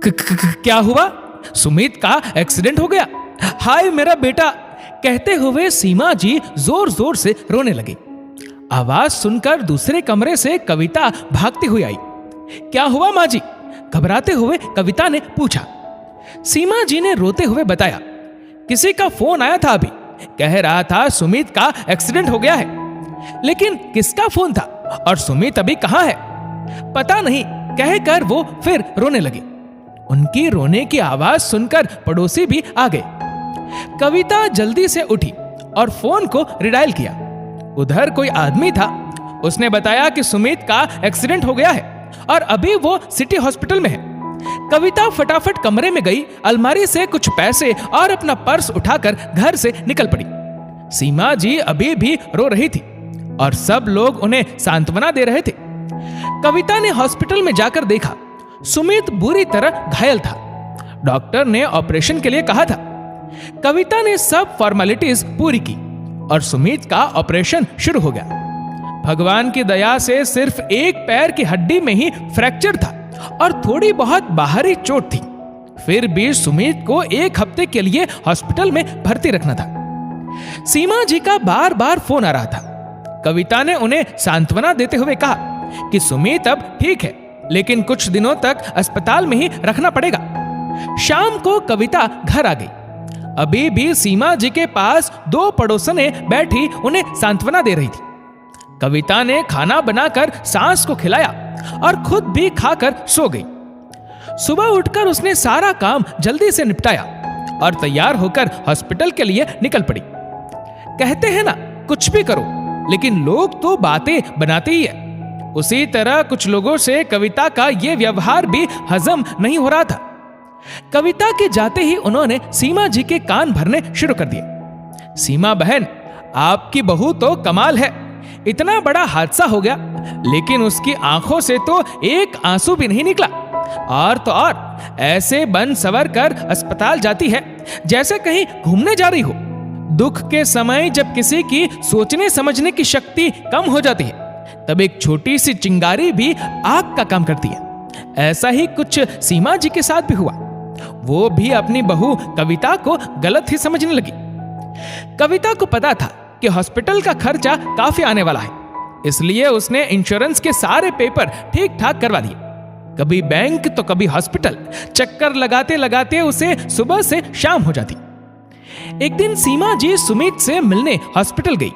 क्या हुआ? सुमित का एक्सीडेंट हो गया। हाय मेरा बेटा, कहते हुए सीमा जी जोर जोर से रोने लगी। आवाज सुनकर दूसरे कमरे से कविता भागती हुई आई। क्या हुआ माँ जी? घबराते हुए कविता ने पूछा। सीमा जी ने रोते हुए बताया, किसी का फोन आया था, अभी कह रहा था सुमित का एक्सीडेंट हो गया है। लेकिन किसका फोन था और सुमित अभी कहां है पता नहीं, कहकर वो फिर रोने लगी। उनकी रोने की आवाज सुनकर पड़ोसी भी आ गए। कविता जल्दी से उठी और फोन को रिडायल किया। उधर कोई आदमी था। उसने बताया कि सुमित का एक्सीडेंट हो गया है और अभी वो सिटी हॉस्पिटल में है। कविता फटाफट कमरे में गई, अलमारी से कुछ पैसे और अपना पर्स उठाकर घर से निकल पड़ी। सीमा जी अभी भी रो रही थी और सब लोग उन्हें सांत्वना दे रहे थे। कविता ने हॉस्पिटल में जाकर देखा, सुमित बुरी तरह घायल था। डॉक्टर ने ऑपरेशन के लिए कहा था। कविता ने सब फॉर्मेलिटीज पूरी की और सुमित का ऑपरेशन शुरू हो गया। भगवान की दया से सिर्फ एक पैर की हड्डी में ही फ्रैक्चर था और थोड़ी बहुत बाहरी चोट थी। फिर भी सुमित को 1 हफ्ते के लिए हॉस्पिटल में भर्ती रखना था। सीमा जी का बार बार फोन आ रहा था। कविता ने उन्हें सांत्वना देते हुए कहा कि सुमित अब ठीक है, लेकिन कुछ दिनों तक अस्पताल में ही रखना पड़ेगा। शाम को कविता घर आ गई। अभी भी सीमा जी के पास 2 पड़ोसनें बैठी उन्हें सांत्वना दे रही थी। कविता ने खाना बनाकर सास को खिलाया और खुद भी खाकर सो गई। सुबह उठकर उसने सारा काम जल्दी से निपटाया और तैयार होकर हॉस्पिटल के लिए निकल पड़ी। कहते हैं ना, कुछ भी करो लेकिन लोग तो बातें बनाते ही है। उसी तरह कुछ लोगों से कविता का यह व्यवहार भी हजम नहीं हो रहा था। कविता के जाते ही उन्होंने सीमा जी के कान भरने शुरू कर दिए। सीमा बहन, आपकी बहू तो कमाल है। इतना बड़ा हादसा हो गया लेकिन उसकी आंखों से तो एक आंसू भी नहीं निकला। और तो और ऐसे बन सवर कर अस्पताल जाती है जैसे कहीं घूमने जा रही हो। दुख के समय जब किसी की सोचने समझने की शक्ति कम हो जाती है, तब एक छोटी सी चिंगारी भी आग का काम करती है। ऐसा ही कुछ सीमा जी के साथ भी हुआ। वो भी अपनी बहू कविता को गलत ही समझने लगी। कविता को पता था कि हॉस्पिटल का खर्चा काफी आने वाला है, इसलिए उसने इंश्योरेंस के सारे पेपर ठीक ठाक करवा दिए। कभी बैंक तो कभी हॉस्पिटल, चक्कर लगाते लगाते उसे सुबह से शाम हो जाती। एक दिन सीमा जी सुमित से मिलने हॉस्पिटल गई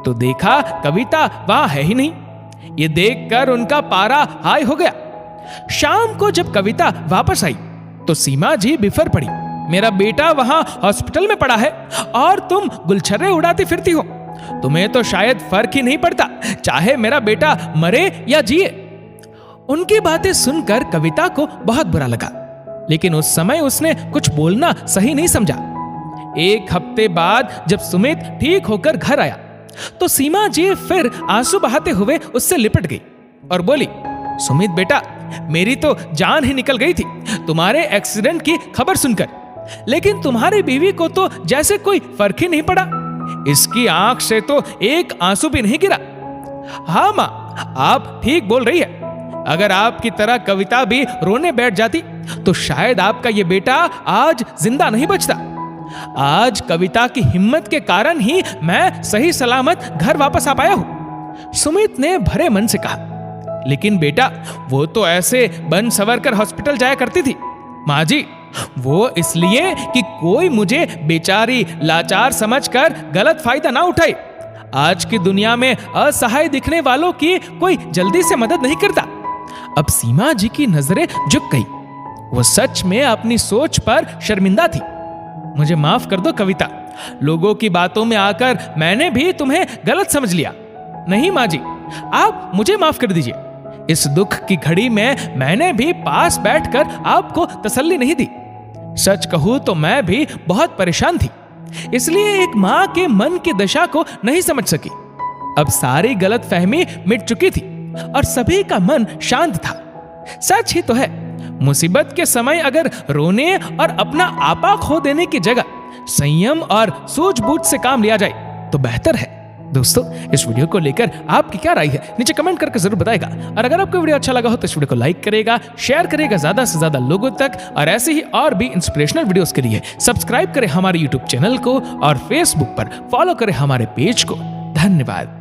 तो देखा कविता वहां है ही नहीं। ये देखकर उनका पारा हाई हो गया। शाम को जब कविता वापस आई तो सीमा जी बिफर पड़ी। मेरा बेटा वहां हॉस्पिटल में पड़ा है और तुम गुलछर्रे उड़ाती फिरती हो। तुम्हें तो शायद फर्क ही नहीं पड़ता, चाहे मेरा बेटा मरे या जिए। उनकी बातें सुनकर कविता को बहुत बुरा लगा, लेकिन उस समय उसने कुछ बोलना सही नहीं समझा। 1 हफ्ते बाद जब सुमित ठीक होकर घर आया तो सीमा जी फिर आंसू बहाते हुए उससे लिपट गई और बोली, सुमित बेटा, मेरी तो जान ही निकल गई थी तुम्हारे एक्सीडेंट की खबर सुनकर, लेकिन तुम्हारी बीवी को तो जैसे कोई फर्क ही नहीं पड़ा। इसकी आंख से तो एक आंसू भी नहीं गिरा। हाँ माँ, आप ठीक बोल रही है। अगर आपकी तरह कविता भी रोने बैठ जाती तो शायद आपका ये बेटा आज जिंदा नहीं बचता। आज कविता की हिम्मत के कारण ही मैं सही सलामत घर वापस आ पाया हूं, सुमित ने भरे मन से कहा। लेकिन बेटा, वो तो ऐसे बन सवर कर हॉस्पिटल जाया करती थी। माँ जी, वो इसलिए कि कोई मुझे बेचारी लाचार समझकर गलत फायदा ना उठाए। आज की दुनिया में असहाय दिखने वालों की कोई जल्दी से मदद नहीं करता। अब सीमा जी की नजरें झुक गई। वो सच में अपनी सोच पर शर्मिंदा थी। मुझे माफ कर दो कविता, लोगों की बातों में आकर मैंने भी तुम्हें गलत समझ लिया। नहीं माँ जी, आप मुझे माफ कर दीजिए। इस दुख की घड़ी में मैंने भी पास बैठकर आपको तसल्ली नहीं दी। सच कहूं तो मैं भी बहुत परेशान थी, इसलिए एक मां के मन की दशा को नहीं समझ सकी। अब सारी गलतफहमी मिट चुकी थी और सभी का मन शांत था। सच ही तो है, मुसीबत के समय अगर रोने और अपना आपा खो देने की जगह संयम और सूझबूझ से काम लिया जाए तो बेहतर है। दोस्तों, इस वीडियो को लेकर आपकी क्या राय है नीचे कमेंट करके जरूर बताएगा। और अगर आपको वीडियो अच्छा लगा हो तो इस वीडियो को लाइक करेगा, शेयर करेगा ज्यादा से ज्यादा लोगों तक। और ऐसे ही और भी इंस्पिरेशनल वीडियोस के लिए सब्सक्राइब करें हमारे यूट्यूब चैनल को और फेसबुक पर फॉलो करें हमारे पेज को। धन्यवाद।